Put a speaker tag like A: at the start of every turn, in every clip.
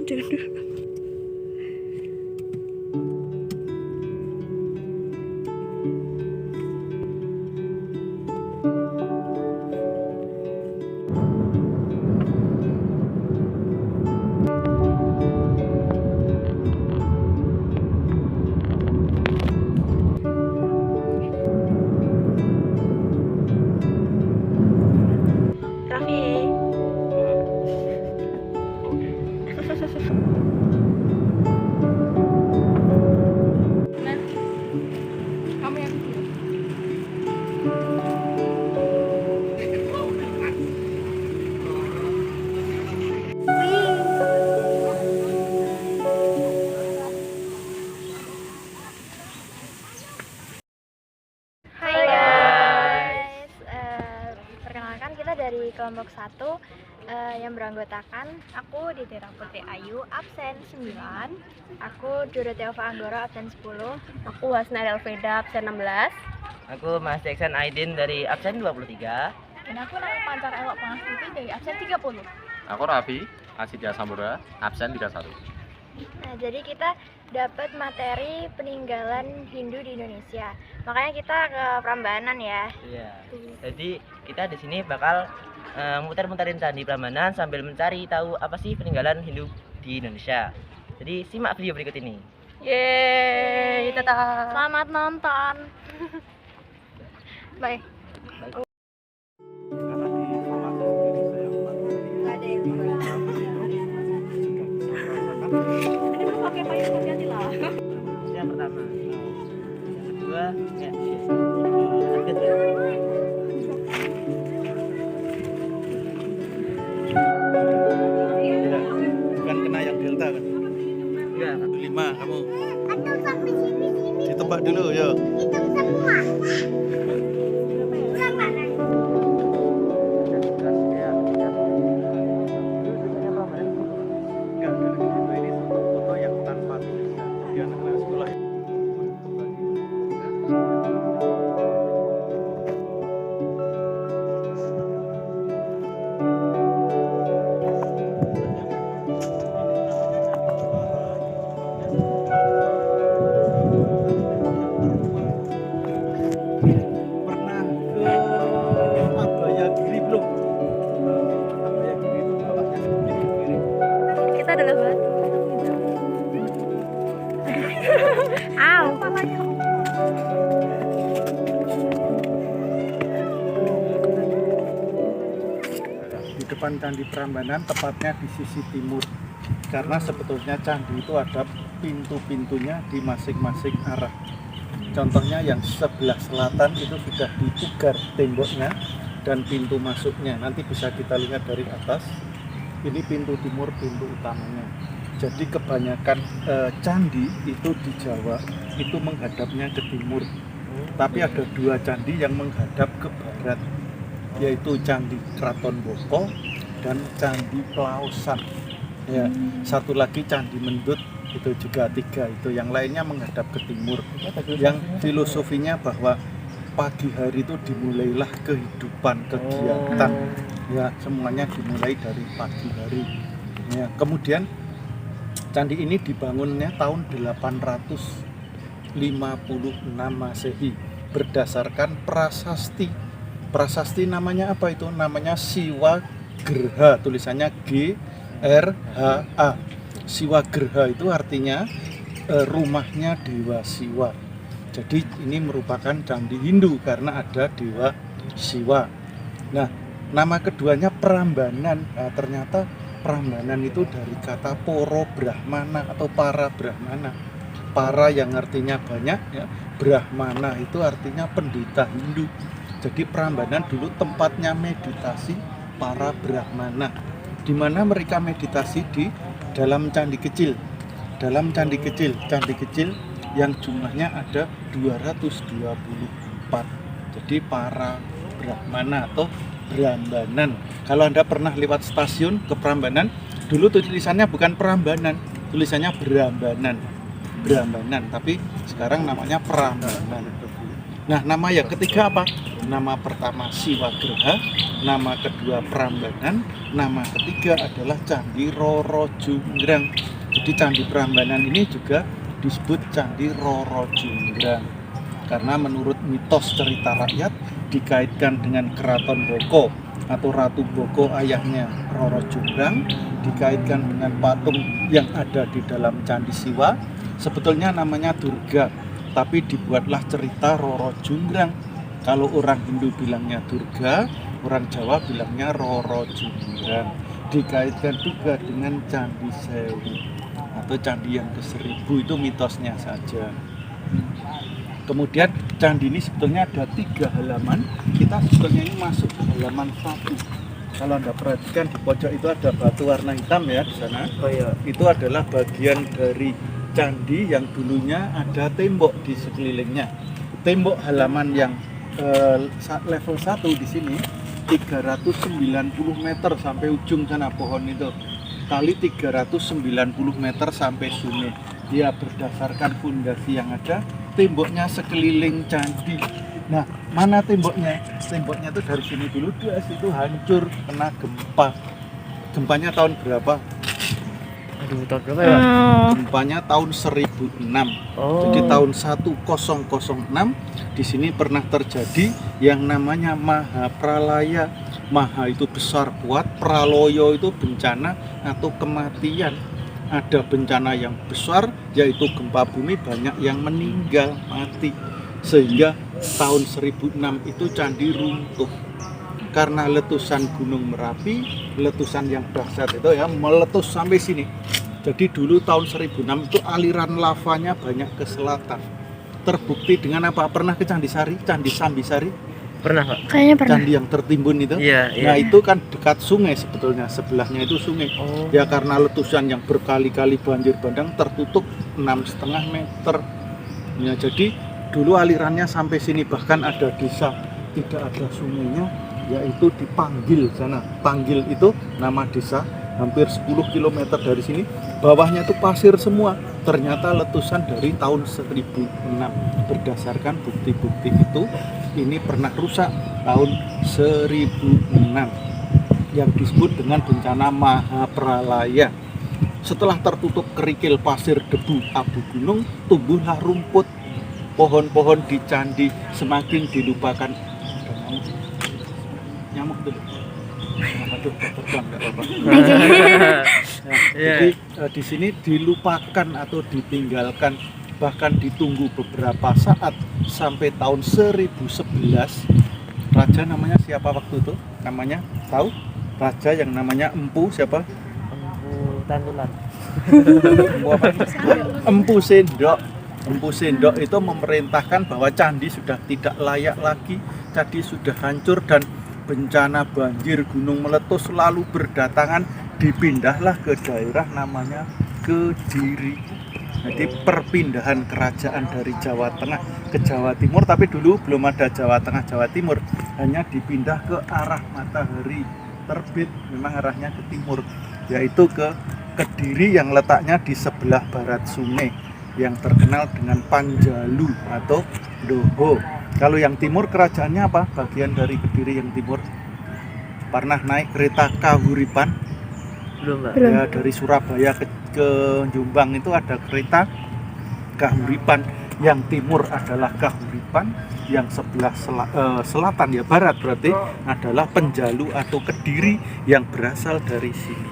A: Jangan. Raffi.
B: Kamu yang
A: Hai guys, perkenalkan kita dari kelompok 1 yang beranggotakan aku Ditira Putri Ayu, absen 9. Aku Dorotheova Anggoro, absen 10.
B: Aku Hasna Elveda, absen 16.
C: Aku Mas Jackson Aidin dari absen 23.
B: Dan aku Nana Pancar Elok Pangastuti dari absen 30.
D: Aku Raffi Asidya Samura, absen 31.
A: Nah, jadi kita dapat materi peninggalan Hindu di Indonesia. Makanya kita ke Prambanan ya.
C: Iya. Jadi kita di sini bakal muter-muterin candi Prambanan sambil mencari tahu apa sih peninggalan Hindu di Indonesia. Jadi simak video berikut ini.
B: Yeay, tetap.
A: Selamat nonton. Bye.
B: Ini belum pakai payung, hati-hati lah.
C: Itu yang pertama. Yang kedua, ya.
E: Bukan kena yang delta kan?
C: Enggak.
E: 5 kamu. Ditebak dulu ya. Enggak, ini foto yang tanpa tulisan. Jadi anak-anak sekolah pernah ke Abayagiri belum? Abayagiri itu bapaknya sedikit kiri.
A: Kita adalah batu. Aw.
E: Di depan Candi Prambanan, tepatnya di sisi timur. Karena sebetulnya candi itu ada pintu-pintunya di masing-masing arah. Contohnya yang sebelah selatan itu sudah dipugar temboknya dan pintu masuknya. Nanti bisa kita lihat dari atas. Ini pintu timur, pintu utamanya. Jadi kebanyakan candi itu di Jawa itu menghadapnya ke timur. Tapi ada 2 candi yang menghadap ke barat, yaitu Candi Kraton Boko dan Candi Plaosan. Ya, satu lagi Candi Mendut, itu juga 3 itu. Yang lainnya menghadap ke timur. Yang filosofinya bahwa pagi hari itu dimulailah kehidupan, kegiatan. Ya, semuanya dimulai dari pagi hari. Ya, kemudian candi ini dibangunnya tahun 856 Masehi berdasarkan prasasti. Prasasti namanya apa itu? Namanya Siwa Gerha, tulisannya G-R-H-A. Siwa Gerha itu artinya rumahnya Dewa Siwa. Jadi ini merupakan candi Hindu karena ada Dewa Siwa. Nah, nama keduanya Prambanan. Nah, ternyata Prambanan itu dari kata Poro Brahmana atau para Brahmana. Para yang artinya banyak, ya. Brahmana itu artinya pendeta Hindu. Jadi Prambanan dulu tempatnya meditasi para Brahmana, di mana mereka meditasi di dalam candi kecil. Dalam candi kecil yang jumlahnya ada 224. Jadi para Brahmana atau Prambanan. Kalau Anda pernah lewat stasiun ke Prambanan, dulu tulisannya bukan Prambanan, tulisannya Brambanan. Tapi sekarang namanya Prambanan. Nah, nama yang ketiga apa? Nama pertama Siwagraha, nama kedua Prambanan, nama ketiga adalah Candi Roro Jonggrang. Jadi Candi Prambanan ini juga disebut Candi Roro Jonggrang karena menurut mitos cerita rakyat dikaitkan dengan Keraton Boko atau Ratu Boko ayahnya Roro Jonggrang, dikaitkan dengan patung yang ada di dalam Candi Siwa. Sebetulnya namanya Durga, tapi dibuatlah cerita Roro Jonggrang. Kalau orang Hindu bilangnya Durga, orang Jawa bilangnya Roro Jonggrang. Dikaitkan juga dengan Candi Sewu atau candi yang ke-1000, itu mitosnya saja. Kemudian candi ini sebetulnya ada 3 halaman. Kita sebetulnya ini masuk ke halaman 1. Kalau Anda perhatikan di pojok itu ada batu warna hitam ya di sana.
C: Oh iya.
E: Itu adalah bagian dari candi yang dulunya ada tembok di sekelilingnya. Tembok halaman yang level 1 di sini 390 meter sampai ujung sana pohon itu, kali 390 meter sampai sungai. Dia berdasarkan fondasi yang ada, temboknya sekeliling candi. Nah, mana temboknya? Temboknya itu dari sini dulu, dari situ hancur kena gempa. Gempanya tahun berapa?
C: Aduh, tahun berapa ya?
E: Gempanya tahun 1006.
C: Oh.
E: Jadi tahun 1006 di sini pernah terjadi yang namanya Mahapralaya. Maha itu besar kuat, praloyo itu bencana atau kematian. Ada bencana yang besar yaitu gempa bumi, banyak yang meninggal mati. Sehingga tahun 1006 itu candi runtuh karena letusan Gunung Merapi, letusan yang dahsyat itu ya, meletus sampai sini. Jadi dulu tahun 1006 itu aliran lavanya banyak ke selatan. Terbukti dengan apa? Pernah ke Candi Sari, Candi Sambisari?
C: Pernah, Pak?
A: Kayaknya pernah.
E: Candi yang tertimbun itu?
C: Iya, iya.
E: Nah itu kan dekat sungai sebetulnya, sebelahnya itu sungai.
C: Oh.
E: Ya karena letusan yang berkali-kali banjir bandang tertutup 6,5 meter. Ya jadi dulu alirannya sampai sini, bahkan ada desa tidak ada sungainya, yaitu di Panggil sana. Panggil itu nama desa, hampir 10 km dari sini. Bawahnya itu pasir semua. Ternyata letusan dari tahun 1006. Berdasarkan bukti-bukti itu, ini pernah rusak tahun 1006 yang disebut dengan bencana Mahapralaya. Setelah tertutup kerikil pasir, debu, abu gunung, tumbuhlah rumput. Pohon-pohon di candi semakin dilupakan. Nyamuk tuh. Aduh, terbang nggak apa-apa. Nah, jadi di sini dilupakan atau ditinggalkan, bahkan ditunggu beberapa saat sampai tahun 1011. Raja namanya siapa waktu itu? Namanya tahu? Raja yang namanya Empu siapa?
C: Empu Tantulan.
E: Empu apa? Empu Sendok. Empu Sendok itu memerintahkan bahwa candi sudah tidak layak lagi, candi sudah hancur dan bencana banjir, gunung meletus lalu berdatangan, dipindahlah ke daerah namanya Kediri. Jadi perpindahan kerajaan dari Jawa Tengah ke Jawa Timur, tapi dulu belum ada Jawa Tengah, Jawa Timur, hanya dipindah ke arah matahari terbit, memang arahnya ke timur, yaitu ke Kediri yang letaknya di sebelah barat sungai yang terkenal dengan Panjalu atau Doho. Kalau yang timur kerajaannya apa? Bagian dari Kediri yang timur. Pernah naik kereta Kahuripan?
C: Belum, Pak.
E: Ya, dari Surabaya ke Jombang itu ada kereta Kahuripan. Yang timur adalah Kahuripan, yang sebelah selatan ya barat berarti adalah Penjalu atau Kediri yang berasal dari sini.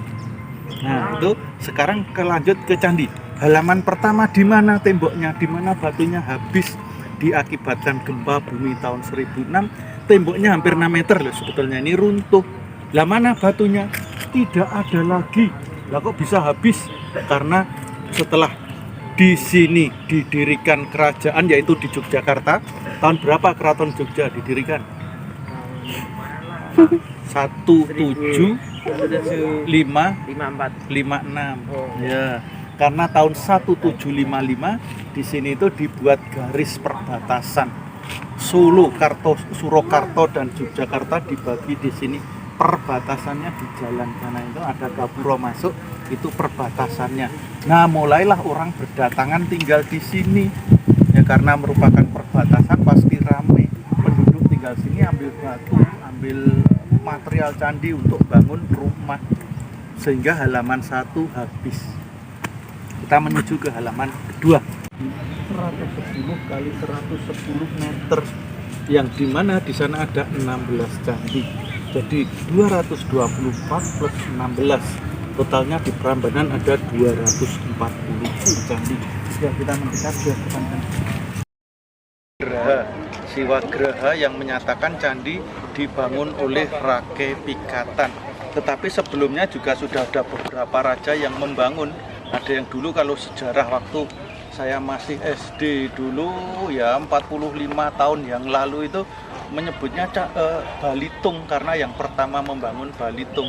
E: Nah, itu sekarang lanjut ke candi. Halaman pertama di mana temboknya, di mana batunya habis diakibatkan gempa bumi tahun 1006. Temboknya hampir 6 meter loh sebetulnya, ini runtuh. Lah mana batunya? Tidak ada lagi. Lah kok bisa habis? Karena setelah di sini didirikan kerajaan yaitu di Yogyakarta. Tahun berapa Keraton Jogja didirikan? 1756. Ya. Karena tahun 1755 di sini itu dibuat garis perbatasan Solo, Surakarta dan Yogyakarta dibagi di sini. Perbatasannya di jalan sana itu ada gapura masuk, itu perbatasannya. Nah, mulailah orang berdatangan tinggal di sini. Ya karena merupakan perbatasan pasti ramai, penduduk tinggal tinggal sini ambil batu, ambil material candi untuk bangun rumah, sehingga halaman 1 habis. Kita menuju ke halaman kedua. 110 kali 110 meter, yang dimana di sana ada 16 candi. Jadi 224 plus 16, totalnya di Prambanan ada 240 candi. Ya, kita mendekat ke depan. Graha, Siwa Graha yang menyatakan candi dibangun oleh Rake Pikatan. Tetapi sebelumnya juga sudah ada beberapa raja yang membangun. Ada yang dulu, kalau sejarah waktu saya masih SD dulu ya 45 tahun yang lalu itu menyebutnya Balitung, karena yang pertama membangun Balitung.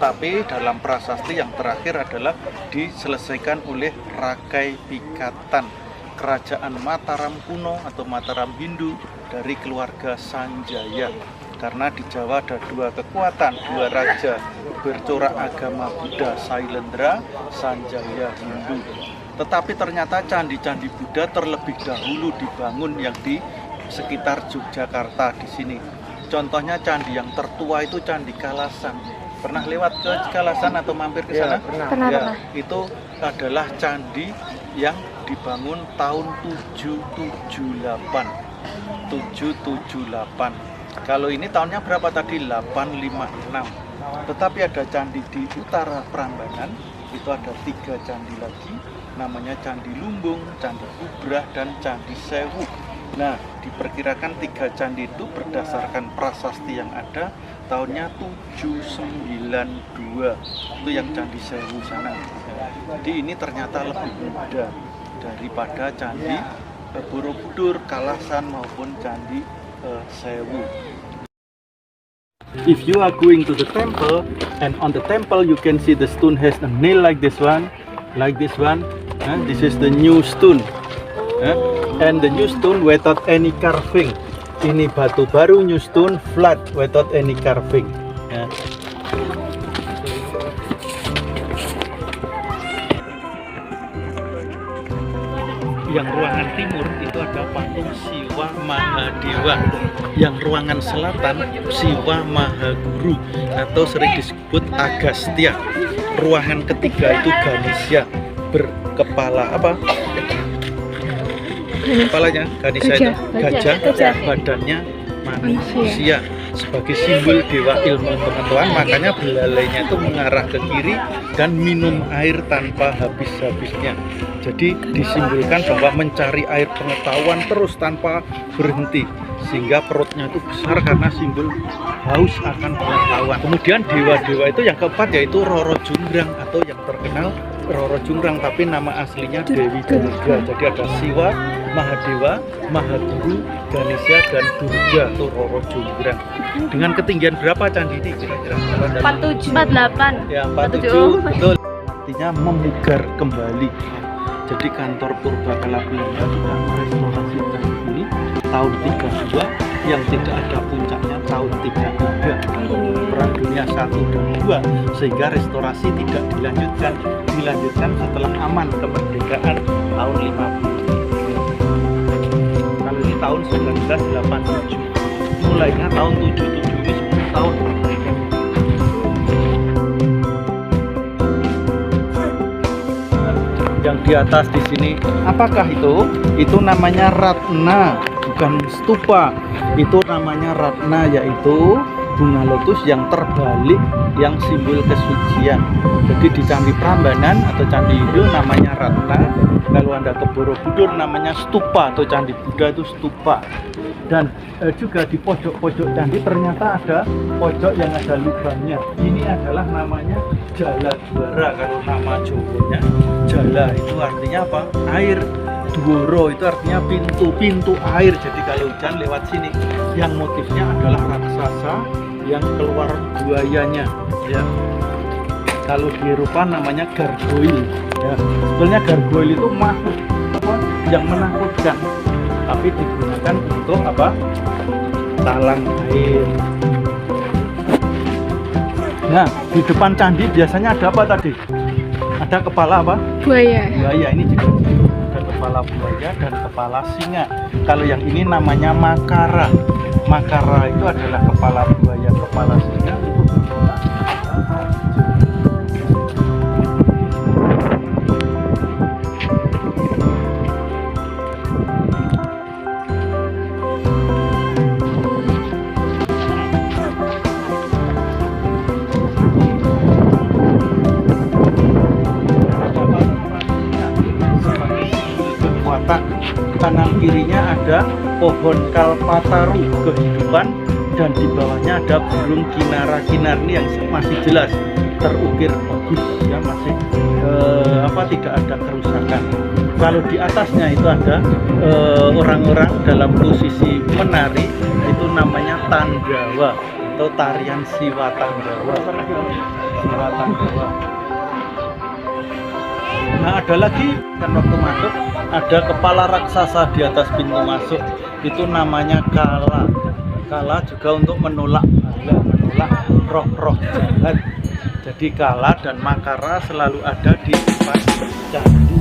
E: Tapi dalam prasasti yang terakhir adalah diselesaikan oleh Rakai Pikatan, kerajaan Mataram kuno atau Mataram Hindu dari keluarga Sanjaya. Karena di Jawa ada dua kekuatan, dua raja bercorak agama Buddha, Sailendra, Sanjaya Hindu. Tetapi ternyata candi-candi Buddha terlebih dahulu dibangun yang di sekitar Yogyakarta di sini. Contohnya candi yang tertua itu Candi Kalasan. Pernah lewat ke Kalasan atau mampir ke sana?
A: Pernah.
E: Itu adalah candi yang dibangun tahun 778. Kalau ini tahunnya berapa tadi? 856. Tetapi ada candi di utara Prambanan, itu ada 3 candi lagi, namanya Candi Lumbung, Candi Kubrah, dan Candi Sewu. Nah, diperkirakan 3 candi itu berdasarkan prasasti yang ada tahunnya 792, itu yang Candi Sewu sana. Jadi ini ternyata lebih muda daripada Candi Borobudur, Kalasan maupun Candi Sewu. If you are going to the temple, and on the temple you can see the stone has a nail like this one. This is the new stone, and the new stone without any carving. Ini batu baru new stone flat without any carving. Yang ruangan timur itu ada patung Siwa Mahadewa. Yang ruangan selatan Siwa Mahaguru atau sering disebut Agastya. Ruangan ketiga itu Ganesha, berkepala apa? Kepalanya Ganesha itu gajah, badannya manusia. Sebagai simbol dewa ilmu pengetahuan, makanya belalainya itu mengarah ke kiri dan minum air tanpa habis-habisnya. Jadi disimbolkan bahwa mencari air pengetahuan terus tanpa berhenti, sehingga perutnya itu besar karena simbol haus akan pengetahuan. Kemudian dewa-dewa itu yang keempat yaitu Roro Jonggrang, atau yang terkenal Roro Jonggrang, tapi nama aslinya Dewi Durga. Jadi ada Siwa, Mahadewa, Mahaguru, Ganesha, dan Durga atau Roro Jonggrang. Dengan ketinggian berapa candi ini kira-kira?
B: 4748.
E: Ya, 47, betul. Artinya memugar kembali. Jadi kantor Purbakala Belanda sudah merestorasi candi ini tahun 32, yang tidak ada puncaknya tahun 33, Perang Dunia 1 dan 2, sehingga restorasi tidak dilanjutkan setelah aman kemerdekaan tahun 50. Kalau ini tahun 1987, mulainya tahun 77, ini 10 tahun. Yang di atas di sini, apakah itu? Itu namanya Ratna, bukan stupa. Itu namanya Ratna, yaitu bunga lotus yang terbalik, yang simbol kesucian. Jadi di Candi Prambanan atau Candi Hindu namanya Ratna. Kalau Anda ke Borobudur namanya stupa, atau Candi Buddha itu stupa. Dan juga di pojok-pojok candi ternyata ada pojok yang ada lubangnya. Ini adalah namanya Jala Dwara, kalau nama Jawanya. Jala itu artinya apa? Air. Dworo itu artinya pintu air. Jadi kalau hujan lewat sini. Yang motifnya adalah raksasa yang keluar buayanya, ya. Kalau di Eropa namanya gargoyle, ya. Sebenarnya gargoyle itu makhluk yang menakutkan, tapi digunakan untuk apa? Talang air. Nah, di depan candi biasanya ada apa tadi? Ada kepala apa?
A: Buaya.
E: Buaya. Ini juga ada kepala buaya dan kepala singa. Kalau yang ini namanya makara. Makara itu adalah kepala buaya, kepala singa itu berbola. Kanan kirinya ada pohon kalpataru kehidupan, dan di bawahnya ada burung kinara-kinar. Ini yang masih jelas terukir bagus ya, masih tidak ada kerusakan. Kalau di atasnya itu ada orang-orang dalam posisi menari, itu namanya Tandawa atau tarian Siwa Tandawa. Siwa Tandawa. Nah, ada lagi kan waktu masuk ada kepala raksasa di atas pintu masuk, itu namanya Kala. Kala juga untuk menolak roh-roh jahat. Jadi Kala dan Makara selalu ada di depan candi.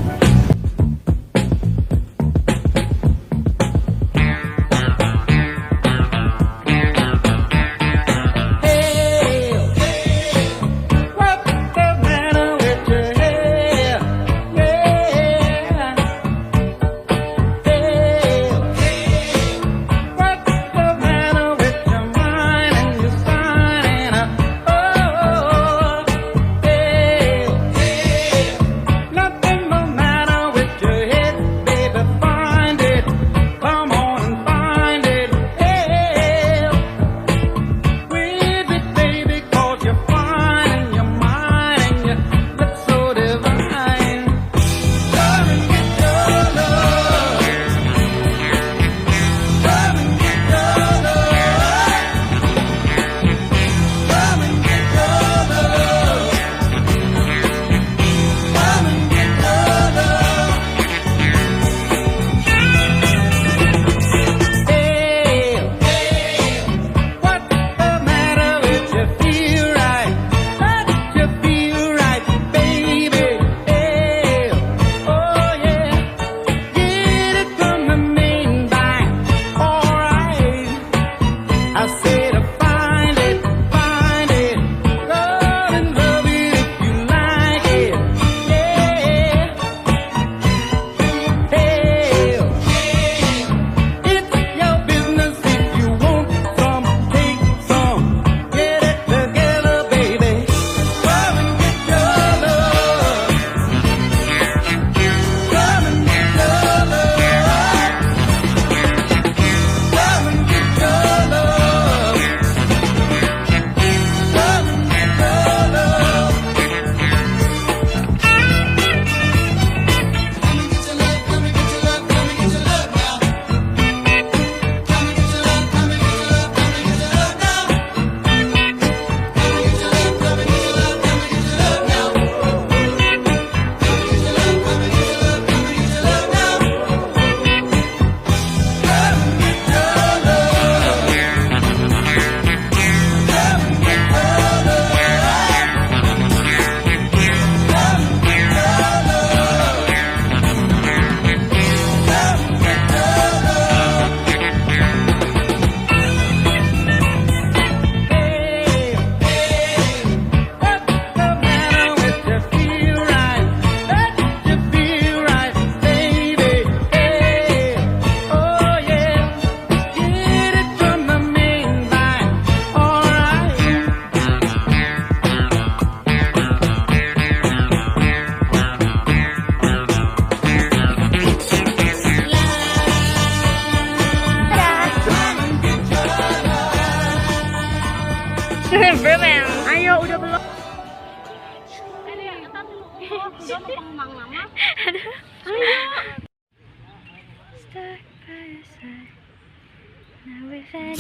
B: Bermen. Ayo udah belum?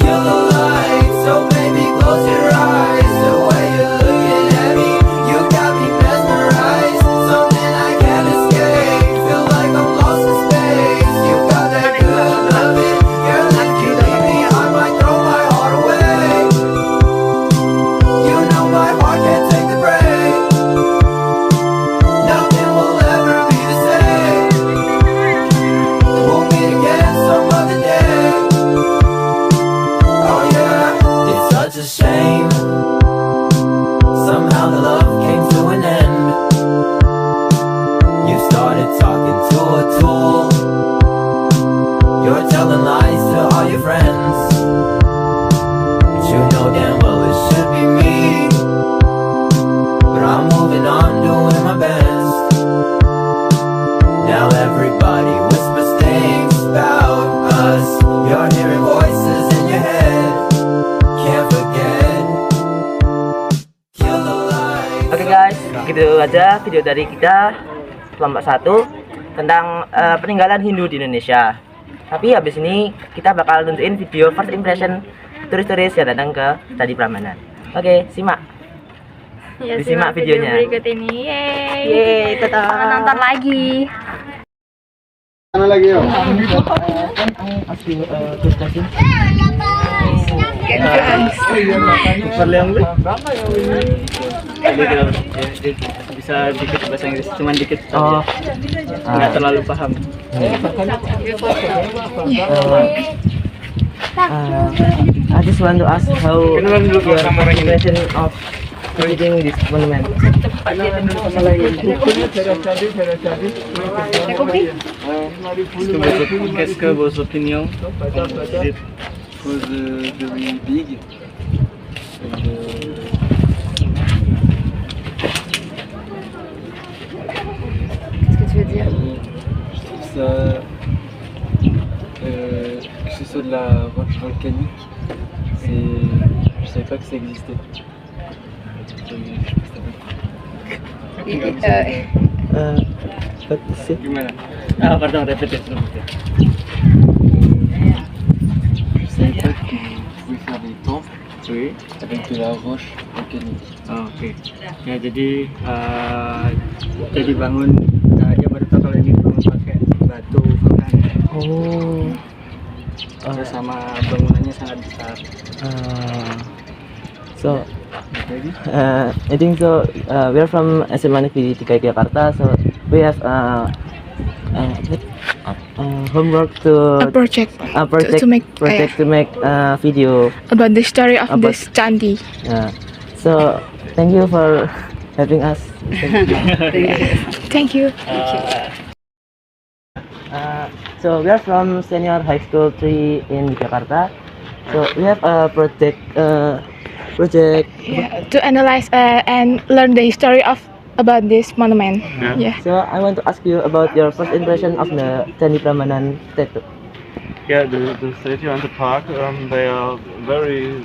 F: Feel the light, so baby close your eyes. The way you're looking at me, you got me mesmerized. Something I can't escape, feel like I'm lost in space. You got that good loving, girl, if you leave me I might throw my heart away. You know my heart can't take the break. Nothing will ever be the same. moving on, doing my best. Now everybody whispers things about us. You're hearing voices in your head. Can't forget. Kill the lights.
C: Oke guys, gitu aja video dari kita kelompok 1 tentang peninggalan Hindu di Indonesia. Tapi habis ini kita bakal nunjukin video first impression turis-turis yang datang ke Candi Prambanan. Oke, simak.
A: Ya,
C: Disimak
A: video
C: videonya.
A: berikut ini. Yeay.
C: Yeay, tetap.
A: Selamat nonton lagi.
E: Mana lagi yuk?
G: Bisa dikit bahasa Inggris, cuman dikit
C: Oh,
G: nggak terlalu paham.
C: I just want to ask how your impression of visiting this monument.
G: Qu'est-ce que vos opinions? It was very big.
A: Qu'est-ce que tu veux dire?
H: Je trouve ça. Que ce soit de la roche volcanique, je savais pas que ça existait.
C: What is it?
G: Gimana? Ah, pardon, répétez.
H: Je savais pas qu'on pouvait faire des temples
G: Oui.
H: avec de la roche volcanique.
G: Oh, oke. Ya jadi jadi bangun dia baru tahu kalau ini bangun pakai batu vulkanik.
C: Oh,
G: Terus sama bangunannya sangat besar.
C: so I think so. We are from SMA Negeri 3 Jakarta, so we have homework to
B: A project
C: project
B: to make
C: to make video.
B: about the story of
C: About-
B: this candi.
C: So thank you for having us.
B: Thank you.
C: So we are from Senior High School 3 in Jakarta. So we have a project.
B: Yeah, to analyze and learn the history of about this monument. Yeah.
C: So I want to ask you about your first impression of the Candi Prambanan statue.
I: Yeah, the statue and the park, they are very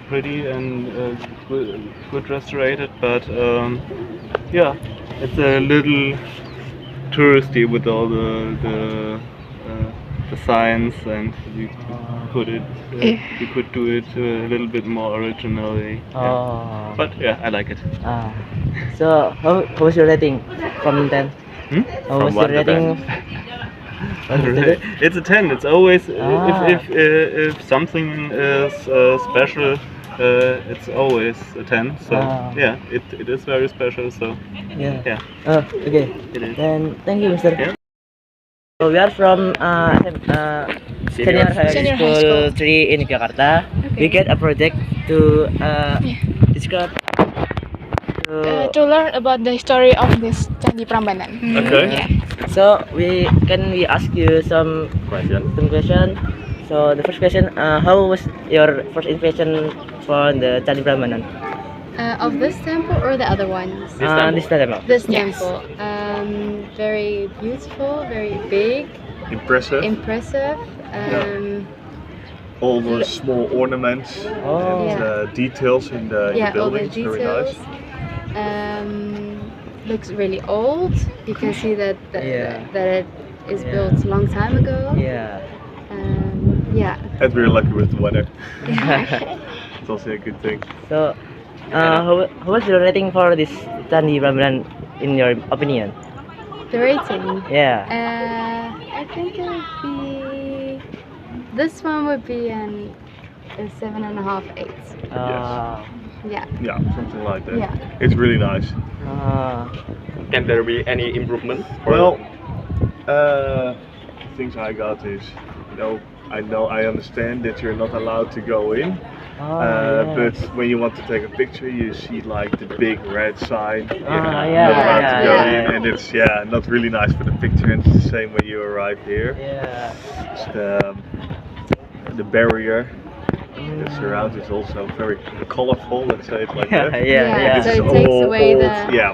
I: pretty and good restorated, but yeah, it's a little touristy with all the signs, and you could do it a little bit more originally. Yeah.
C: Oh.
I: But yeah, I like it.
C: So how was your rating from 10?
I: Hmm?
C: How
I: From
C: was
I: what
C: your
I: to
C: rating?
I: 10? It's a 10. It's always
C: Ah.
I: if something is special, it's always a 10. So
C: Ah.
I: yeah, it is very special. So
C: Yeah.
I: yeah,
C: Oh, okay.
I: it is.
C: Then thank you, Mr.
I: Yeah.
C: So we are from Senior High
B: Senior High
C: School
B: School.
C: 3 in Jakarta. We get a project to describe
B: To learn about the history of this Candi Prambanan.
I: Okay.
B: Yeah.
C: So we ask you some
I: Question.
C: question. So the first question, how was your first impression for the Candi Prambanan?
J: Of this temple or the other ones?
C: This temple.
J: This
B: Yes.
J: temple. Very beautiful, very big, impressive.
I: All the small ornaments,
C: Oh.
J: Yeah.
I: details in the
J: Yeah, all the details. Looks really old. You can see that
C: Yeah.
J: that it is
C: Yeah.
J: built a long time ago.
C: Yeah.
J: Yeah.
I: And we're lucky with the weather.
J: Yeah.
I: It's also a good thing.
C: So how was your rating for this Candi Prambanan in your opinion?
J: The rating.
C: Yeah.
J: I think it would be. This one would be a 7.5, 8. Yeah.
I: Yeah, something like that.
J: Yeah.
I: It's really nice.
D: Can there be any improvement?
I: Well, things I got is, I understand that you're not allowed to go in, but when you want to take a picture, you see like the big red sign.
C: Yeah,
I: not allowed to go
C: yeah.
I: in, and it's not really nice for the picture. And it's the same when you arrive here.
C: Yeah.
I: It's the barrier. The surround is also very colorful, let's say it like
C: Yeah,
I: that.
C: yeah.
J: So
I: It's
J: it takes
I: all
J: away
I: old,
J: the
I: yeah.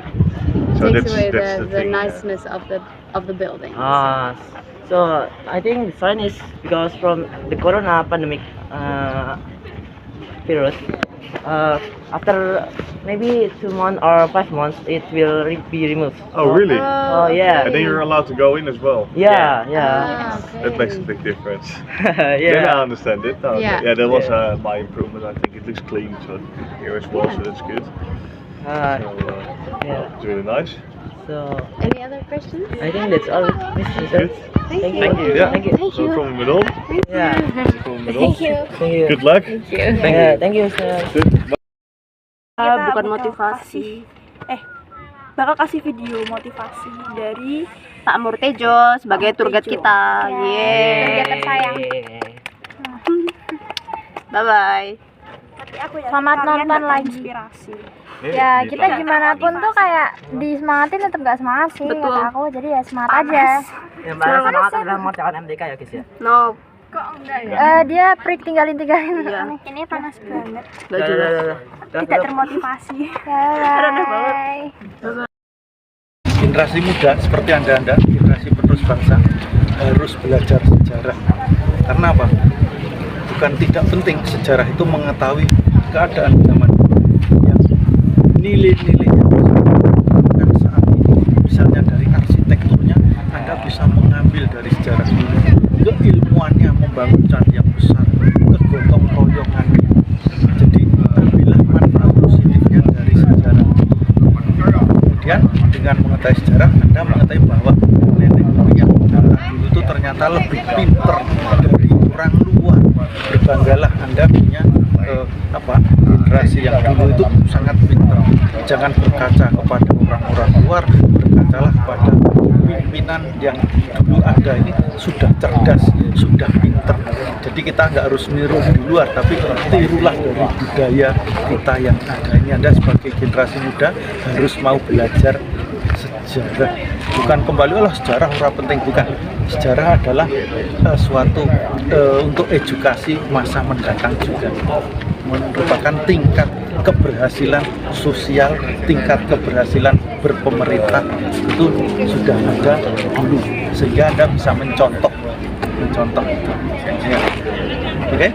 I: So
J: takes
I: that's
J: away
I: the
J: the
I: thing.
J: niceness of the building.
C: So I think the sign is because from the corona pandemic virus. After maybe 2 months or 5 months, it will be removed.
I: Oh, really?
C: Oh yeah.
I: And then you're allowed to go in as well.
C: Yeah.
J: Ah,
I: That makes a
J: okay.
I: big difference. Then I
C: Yeah.
I: understand it. Oh,
J: Yeah.
I: yeah, that was
C: Yeah.
I: my improvement. I think it looks clean, so here as well, so that's good. So
C: Yeah.
I: it's really nice.
C: So
J: Any other questions?
C: I think that's all.
I: Good.
C: Thank you.
J: Thank you.
I: Yeah.
C: Thank you.
I: No problem at all.
C: Yeah.
I: No problem at all.
C: Thank you.
I: Good luck.
C: Thank you, sir.
I: Good.
J: Bukan motivasi.
A: Bakal kasih video motivasi dari
J: Pak Murtejo sebagai tour guide kita.
A: Tour guide tersayang.
J: Bye bye.
A: Selamat nonton lagi. Ya kita gimana pun tuh kayak disemangatin tetap gak semangat sih
J: Betul.
A: kata aku, jadi ya semangat aja.
C: Yang paling semangat adalah mengerjakan MTK ya guys ya.
J: No.
A: Dia tinggalin.
J: Iya.
A: Ini panas banget.
J: Gak jelas.
A: Tidak termotivasi. Bye.
E: Generasi muda seperti anda, generasi penerus bangsa, harus belajar sejarah. Karena apa? Bukan tidak penting sejarah itu mengetahui keadaan zaman yang nilai-nilai yang bisa saat ini. Misalnya dari arsitekturnya, Anda bisa mengambil dari sejarah ini. Keilmuannya membangun candi yang besar, kegotong royongannya. Jadi ambillah manfaat positifnya dari sejarah. Kemudian dengan mengetahui sejarah, Anda mengetahui bahwa nenek moyang dulu itu ternyata lebih pinter dari orang luar. Berbanggalah Anda punya generasi yang dulu itu sangat pinter. Jangan berkaca kepada orang-orang luar, berkacalah kepada pimpinan yang dulu ada ini sudah cerdas, sudah pinter. Jadi kita nggak harus niru di luar, tapi tirulah dari budaya kita yang ada ini. Anda sebagai generasi muda harus mau belajar sejarah. Bukan kembali sejarah ora penting, bukan. Sejarah adalah suatu untuk edukasi masa mendatang juga. Merupakan tingkat keberhasilan sosial, tingkat keberhasilan berpemerintah itu sudah ada dulu, sehingga Anda bisa mencontoh itu. Ya. Oke?